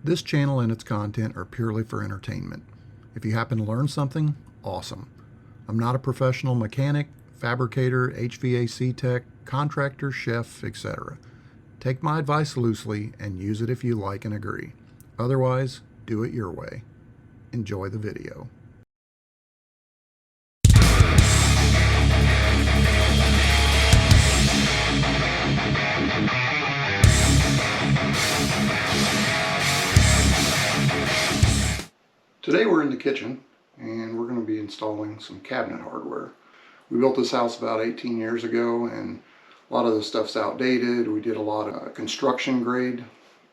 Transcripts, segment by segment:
This channel and its content are purely for entertainment. If you happen to learn something, awesome. I'm not a professional mechanic, fabricator, HVAC tech, contractor, chef, etc. Take my advice loosely and use it if you like and agree. Otherwise, do it your way. Enjoy the video. Today we're in the kitchen and we're going to be installing some cabinet hardware. We built this house about 18 years ago and a lot of the stuff's outdated. We did a lot of construction grade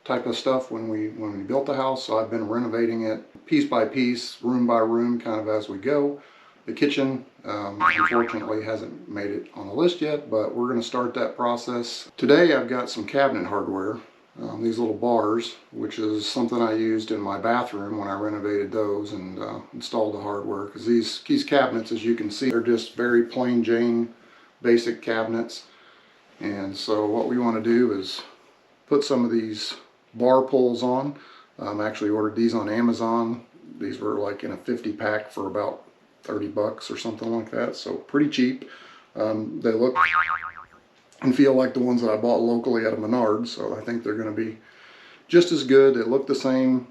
type of stuff when we built the house, so I've been renovating it piece by piece, room by room, kind of as we go. The kitchen unfortunately hasn't made it on the list yet, but we're going to start that process. Today I've got some cabinet hardware. These little bars, which is something I used in my bathroom when I renovated those and installed the hardware, because these cabinets, as you can see, are just very plain Jane basic cabinets. And so what we want to do is put some of these bar pulls on. I actually ordered these on Amazon. These were like in a 50 pack for about 30 bucks or something like that, so pretty cheap. They look and feel like the ones that I bought locally at a Menards, so I think they're going to be just as good. They look the same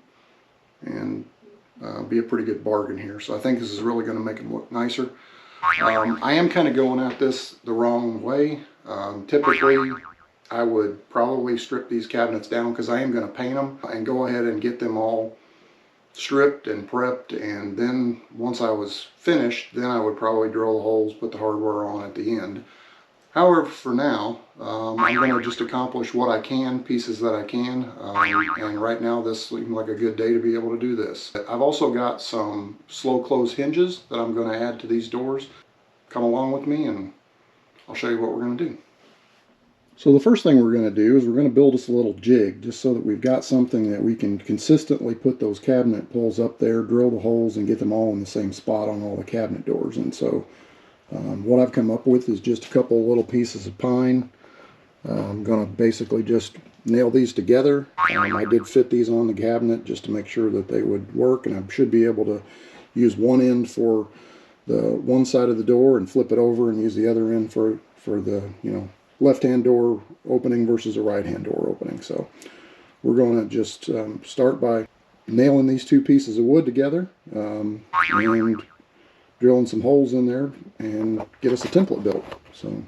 and be a pretty good bargain here, so I think this is really going to make them look nicer. I am kind of going at this the wrong way. Typically I would probably strip these cabinets down because I am going to paint them and go ahead and get them all stripped and prepped, and then once I was finished, then I would probably drill the holes, put the hardware on at the end. However, for now, I'm going to just accomplish what I can, pieces that I can, and right now this seems like a good day to be able to do this. I've also got some slow close hinges that I'm going to add to these doors. Come along with me and I'll show you what we're going to do. So the first thing we're going to do is we're going to build us a little jig, just so that we've got something that we can consistently put those cabinet pulls up there, drill the holes, and get them all in the same spot on all the cabinet doors. And so what I've come up with is just a couple little pieces of pine. I'm going to basically just nail these together. I did fit these on the cabinet just to make sure that they would work, and I should be able to use one end for the one side of the door and flip it over and use the other end for the, you know, left-hand door opening versus a right-hand door opening. So we're going to just start by nailing these two pieces of wood together and drilling some holes in there and get us a template built. So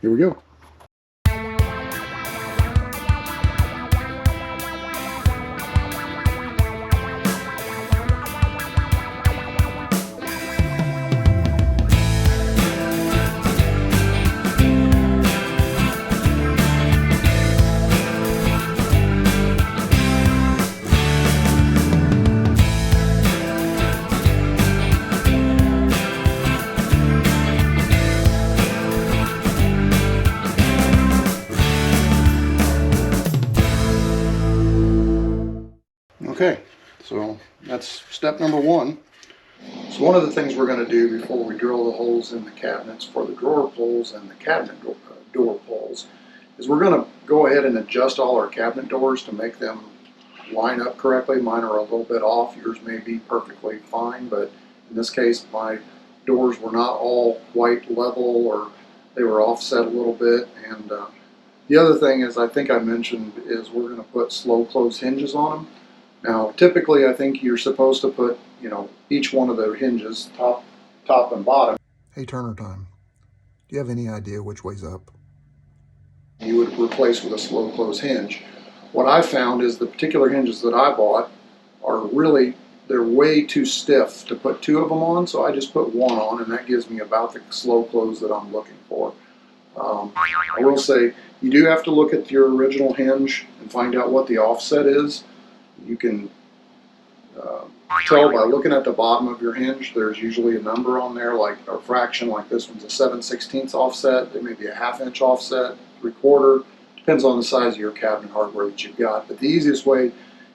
here we go. Okay, so that's step number one. So one of the things we're going to do before we drill the holes in the cabinets for the drawer pulls and the cabinet door pulls is we're going to go ahead and adjust all our cabinet doors to make them line up correctly. Mine are a little bit off. Yours may be perfectly fine, but in this case my doors were not all quite level, or they were offset a little bit. And the other thing is, I think I mentioned, is we're going to put slow close hinges on them. Now, typically, I think you're supposed to put, you know, each one of the hinges, top and bottom. Hey, Turner time. Do you have any idea which way's up? You would replace with a slow close hinge. What I found is the particular hinges that I bought are really, they're way too stiff to put two of them on, so I just put one on, and that gives me about the slow close that I'm looking for. I will say, you do have to look at your original hinge and find out what the offset is. You can tell by looking at the bottom of your hinge. There's usually a number on there, like a fraction, like this one's a 7/16 offset. There may be a 1/2 inch offset, 3/4. Depends on the size of your cabinet hardware that you've got. But the easiest way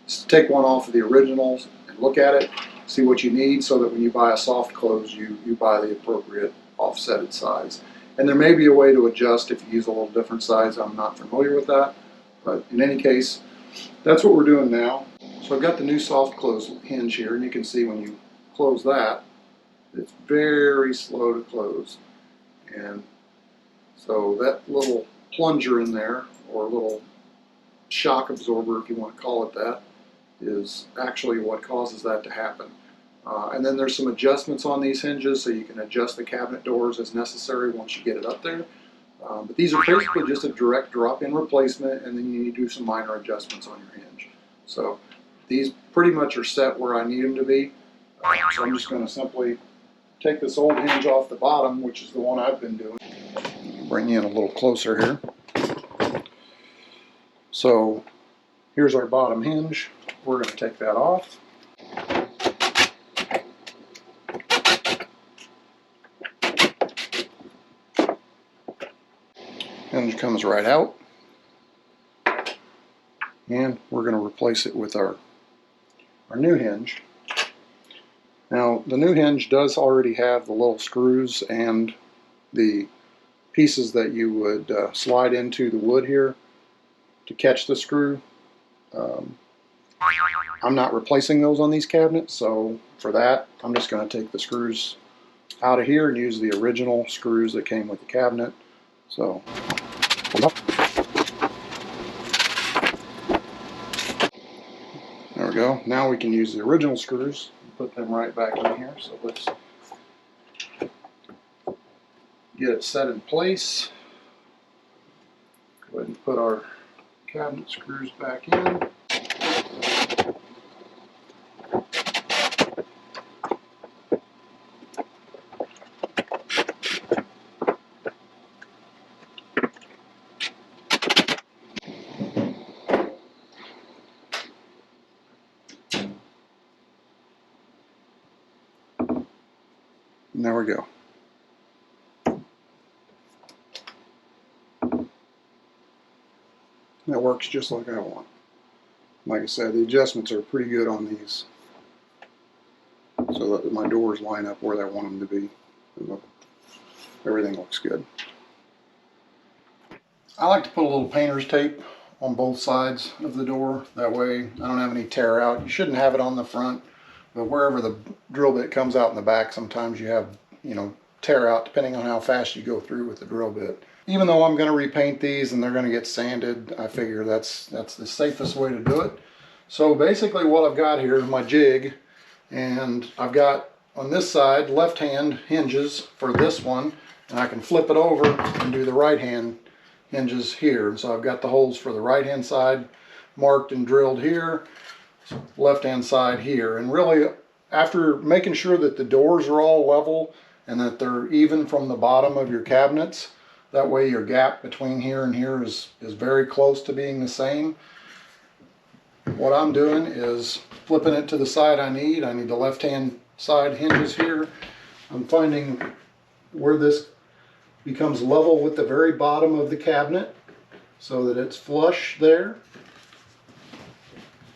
is to take one off of the originals and look at it, see what you need, so that when you buy a soft close, you buy the appropriate offsetted size. And there may be a way to adjust if you use a little different size. I'm not familiar with that. But in any case, that's what we're doing now. So So I've got the new soft close hinge here, and you can see when you close that, it's very slow to close. And so that little plunger in there, or little shock absorber if you want to call it that, is actually what causes that to happen. And then there's some adjustments on these hinges, so you can adjust the cabinet doors as necessary once you get it up there. But these are basically just a direct drop-in replacement, and then you need to do some minor adjustments on your hinge. So these pretty much are set where I need them to be. So I'm just going to simply take this old hinge off the bottom, which is the one I've been doing. Bring you in a little closer here. So here's our bottom hinge. We're going to take that off. Hinge comes right out. And we're going to replace it with our new hinge. Now, the new hinge does already have the little screws and the pieces that you would slide into the wood here to catch the screw. I'm not replacing those on these cabinets, so for that, I'm just going to take the screws out of here and use the original screws that came with the cabinet. So, there we go. Now we can use the original screws and put them right back in here. So let's get it set in place. Go ahead and put our cabinet screws back in. And there we go. That works just like I want. Like I said, the adjustments are pretty good on these, so that my doors line up where I want them to be. Everything looks good. I like to put a little painter's tape on both sides of the door. That way I don't have any tear out. You shouldn't have it on the front, but wherever the drill bit comes out in the back, sometimes you have, tear out depending on how fast you go through with the drill bit. Even though I'm going to repaint these and they're going to get sanded, I figure that's the safest way to do it. So basically what I've got here is my jig, and I've got on this side left hand hinges for this one, and I can flip it over and do the right hand hinges here. So I've got the holes for the right hand side marked and drilled here, left hand side here. And really, after making sure that the doors are all level and that they're even from the bottom of your cabinets, that way your gap between here and here is very close to being the same. What I'm doing is flipping it to the side I need. I need the left hand side hinges here. I'm finding where this becomes level with the very bottom of the cabinet so that it's flush there.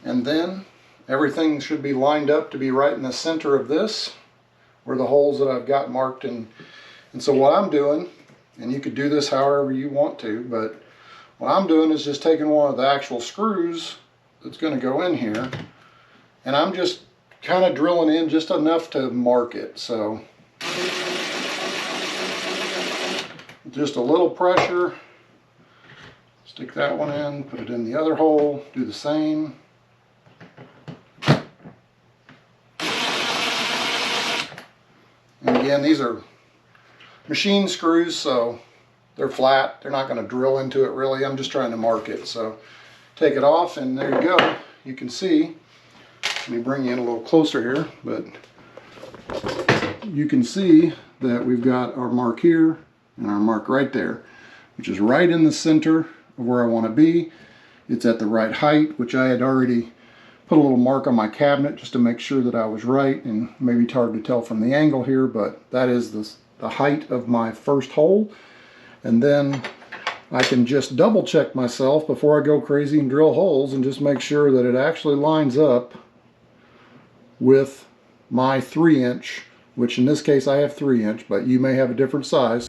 And then everything should be lined up to be right in the center of this, where the holes that I've got marked. And so what I'm doing, and you could do this however you want to, but what I'm doing is just taking one of the actual screws that's going to go in here, and I'm just kind of drilling in just enough to mark it. So just a little pressure, stick that one in, put it in the other hole, do the same. And again, these are machine screws, so they're flat. They're not going to drill into it really. I'm just trying to mark it. So take it off, and there you go. You can see, let me bring you in a little closer here, but you can see that we've got our mark here and our mark right there, which is right in the center of where I want to be. It's at the right height, which I had already put a little mark on my cabinet just to make sure that I was right, and maybe it's hard to tell from the angle here, but that is the height of my first hole. And then I can just double check myself before I go crazy and drill holes and just make sure that it actually lines up with my 3-inch, which in this case I have 3-inch, but you may have a different size.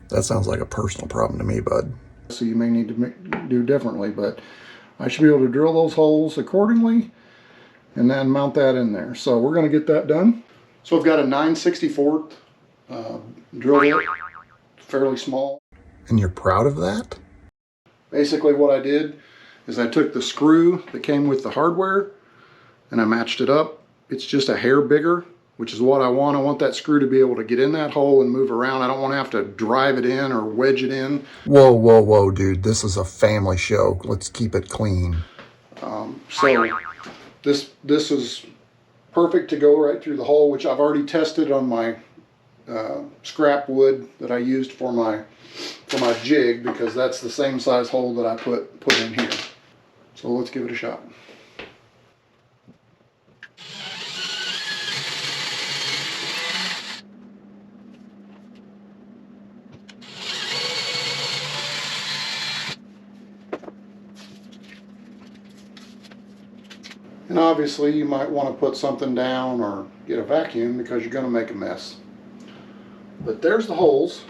That sounds like a personal problem to me, bud. So you may need to do differently, but I should be able to drill those holes accordingly and then mount that in there. So we're going to get that done. So I've got a 9/64 drill bit, fairly small. And you're proud of that? Basically what I did is I took the screw that came with the hardware and I matched it up. It's just a hair bigger, which is what I want. I want that screw to be able to get in that hole and move around. I don't want to have to drive it in or wedge it in. Whoa, whoa, whoa, dude. This is a family show. Let's keep it clean. So this is perfect to go right through the hole, which I've already tested on my scrap wood that I used for my jig, because that's the same size hole that I put in here. So let's give it a shot. And obviously you might want to put something down or get a vacuum because you're going to make a mess. But there's the holes.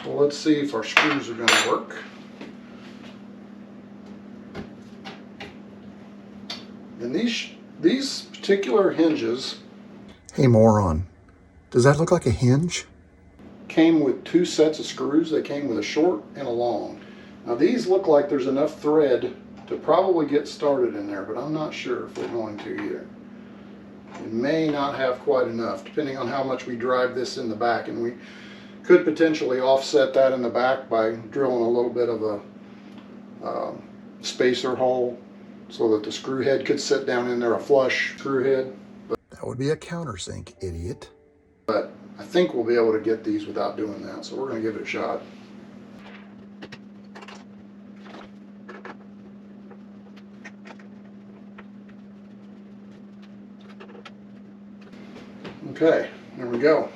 So let's see if our screws are going to work. And these particular hinges... Hey moron, does that look like a hinge? Came with two sets of screws. They came with a short and a long. Now these look like there's enough thread to probably get started in there, but I'm not sure if we're going to either. It may not have quite enough, depending on how much we drive this in the back, and we could potentially offset that in the back by drilling a little bit of a spacer hole so that the screw head could sit down in there, a flush screw head. But that would be a countersink, idiot. But I think we'll be able to get these without doing that, so we're going to give it a shot. Okay, there we go.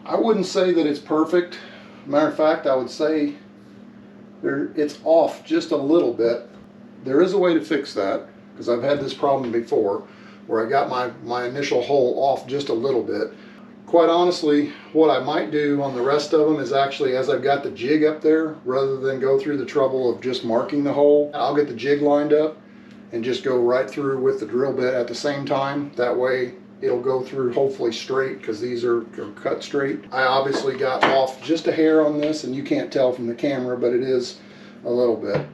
I wouldn't say that it's perfect. Matter of fact, I would say it's off just a little bit. There is a way to fix that, because I've had this problem before where I got my initial hole off just a little bit. Quite honestly, what I might do on the rest of them is actually, as I've got the jig up there, rather than go through the trouble of just marking the hole, I'll get the jig lined up and just go right through with the drill bit at the same time. That way it'll go through hopefully straight, because these are cut straight. I obviously got off just a hair on this, and you can't tell from the camera, but it is a little bit.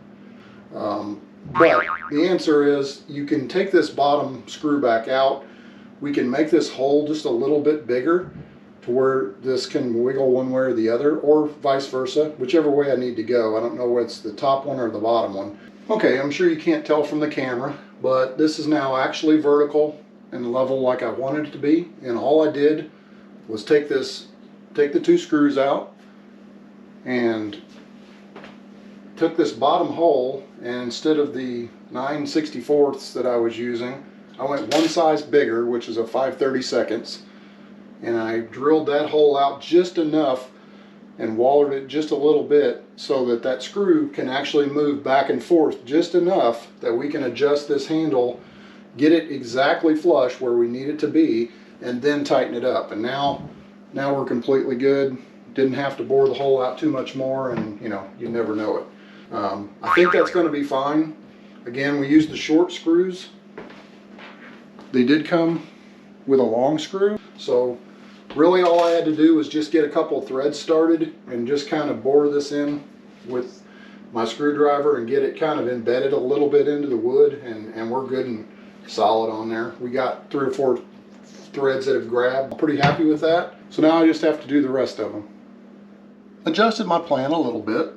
But the answer is, you can take this bottom screw back out. We can make this hole just a little bit bigger to where this can wiggle one way or the other, or vice versa, whichever way I need to go. I don't know whether it's the top one or the bottom one. Okay, I'm sure you can't tell from the camera, but this is now actually vertical and level like I wanted it to be. And all I did was take the two screws out and took this bottom hole, and instead of the 9/64 that I was using, I went one size bigger, which is a 5/32, and I drilled that hole out just enough and wallered it just a little bit so that that screw can actually move back and forth just enough that we can adjust this handle, get it exactly flush where we need it to be, and then tighten it up. And now we're completely good. Didn't have to bore the hole out too much more, and you never know it. I think that's going to be fine. Again, we used the short screws. They did come with a long screw, so really all I had to do was just get a couple threads started and just kind of bore this in with my screwdriver and get it kind of embedded a little bit into the wood, and we're good and solid on there. We got 3 or 4 threads that have grabbed. I'm pretty happy with that. So now I just have to do the rest of them. Adjusted my plan a little bit.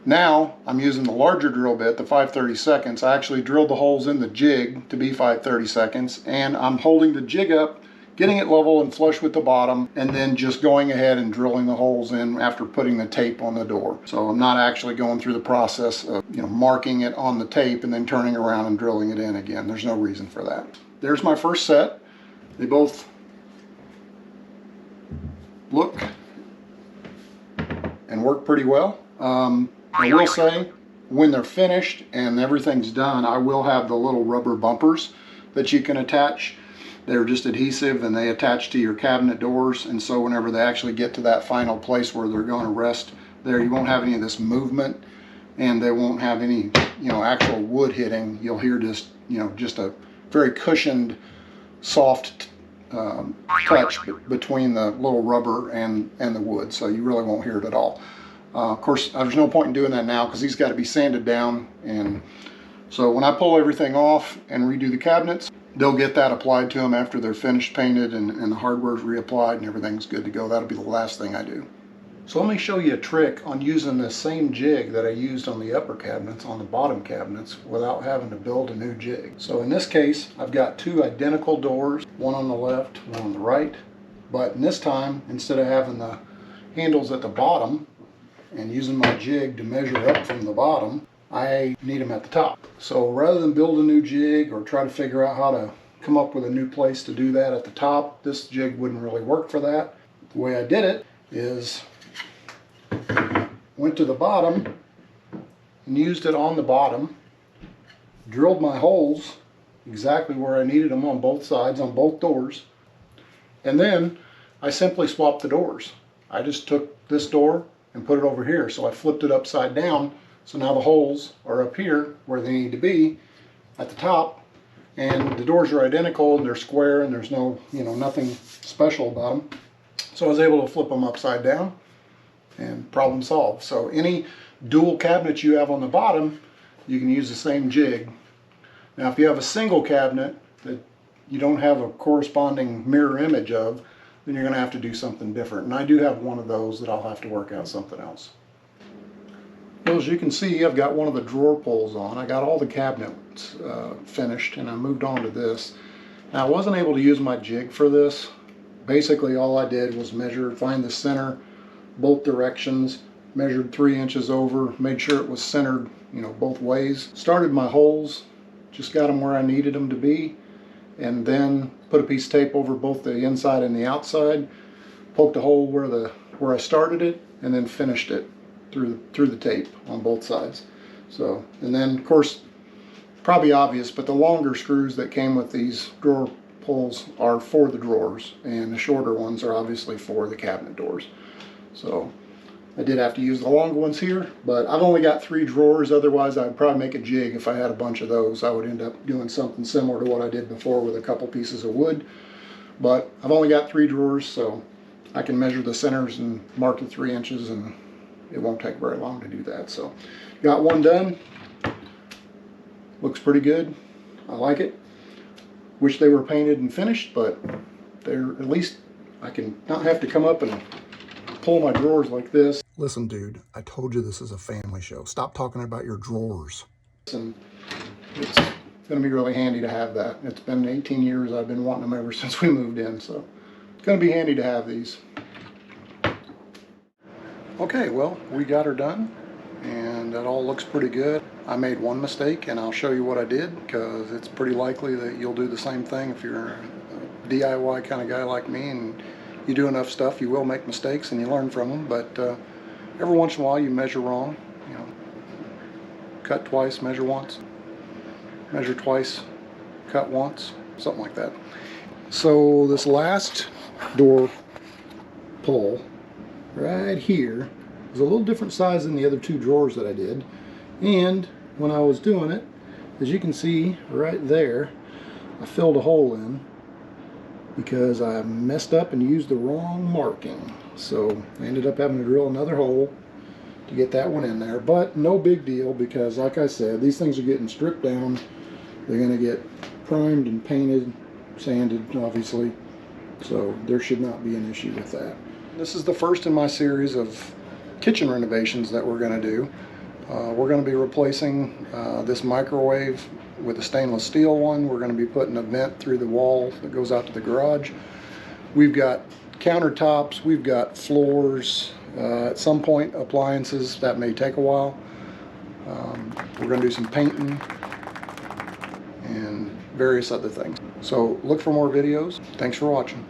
Now I'm using the larger drill bit, the 5/32. I actually drilled the holes in the jig to be 5/32, and I'm holding the jig up, getting it level and flush with the bottom, and then just going ahead and drilling the holes in after putting the tape on the door. So I'm not actually going through the process of marking it on the tape and then turning around and drilling it in again. There's no reason for that. There's my first set. They both look and work pretty well. I will say, when they're finished and everything's done, I will have the little rubber bumpers that you can attach. They're just adhesive and they attach to your cabinet doors, and so whenever they actually get to that final place where they're going to rest there, you won't have any of this movement, and they won't have any actual wood hitting. You'll hear just just a very cushioned, soft touch between the little rubber and the wood, so you really won't hear it at all. Of course, there's no point in doing that now because these got to be sanded down, and so when I pull everything off and redo the cabinets, they'll get that applied to them after they're finished painted and the hardware's reapplied and everything's good to go. That'll be the last thing I do. So let me show you a trick on using the same jig that I used on the upper cabinets on the bottom cabinets without having to build a new jig. So in this case, I've got two identical doors, one on the left, one on the right. But in this time, instead of having the handles at the bottom and using my jig to measure up from the bottom, I need them at the top. So rather than build a new jig or try to figure out how to come up with a new place to do that at the top, this jig wouldn't really work for that. The way I did it is went to the bottom and used it on the bottom, drilled my holes exactly where I needed them on both sides, on both doors, and then I simply swapped the doors. I just took this door and put it over here, so I flipped it upside down, so now the holes are up here where they need to be at the top, and the doors are identical and they're square and there's no, nothing special about them. So I was able to flip them upside down and problem solved. So any dual cabinet you have on the bottom, you can use the same jig. Now if you have a single cabinet that you don't have a corresponding mirror image of, then you're going to have to do something different. And I do have one of those that I'll have to work out something else. Well, as you can see, I've got one of the drawer pulls on. I got all the cabinets finished and I moved on to this. Now I wasn't able to use my jig for this. Basically all I did was measure, find the center, both directions, measured 3 inches over, made sure it was centered, both ways. Started my holes, just got them where I needed them to be, and then put a piece of tape over both the inside and the outside, poked a hole where I started it, and then finished it through the tape on both sides. So, and then of course, probably obvious, but the longer screws that came with these drawer pulls are for the drawers, and the shorter ones are obviously for the cabinet doors. So I did have to use the longer ones here, but I've only got 3 drawers. Otherwise I'd probably make a jig. If I had a bunch of those, I would end up doing something similar to what I did before with a couple pieces of wood. But I've only got 3 drawers, so I can measure the centers and mark the 3 inches, and it won't take very long to do that. So got one done. Looks pretty good. I like it. Wish they were painted and finished, but they're, at least I can not have to come up and pull my drawers like this. Listen, dude, I told you this is a family show. Stop talking about your drawers. And it's going to be really handy to have that. It's been 18 years. I've been wanting them ever since we moved in, so it's going to be handy to have these. Okay, well, we got her done, and that all looks pretty good. I made one mistake, and I'll show you what I did, because it's pretty likely that you'll do the same thing if you're a DIY kind of guy like me, and you do enough stuff, you will make mistakes and you learn from them, but every once in a while you measure wrong. Cut twice, measure once. Measure twice, cut once, something like that. So this last door pull right here is a little different size than the other 2 drawers that I did, and when I was doing it, as you can see right there, I filled a hole in because I messed up and used the wrong marking. So I ended up having to drill another hole to get that one in there, but no big deal, because like I said, these things are getting stripped down. They're going to get primed and painted, sanded obviously, so there should not be an issue with that. This is the first in my series of kitchen renovations that we're going to do. We're going to be replacing this microwave with a stainless steel one. We're going to be putting a vent through the wall that goes out to the garage. We've got countertops, we've got floors, at some point appliances. That may take a while. We're going to do some painting and various other things. So look for more videos. Thanks for watching.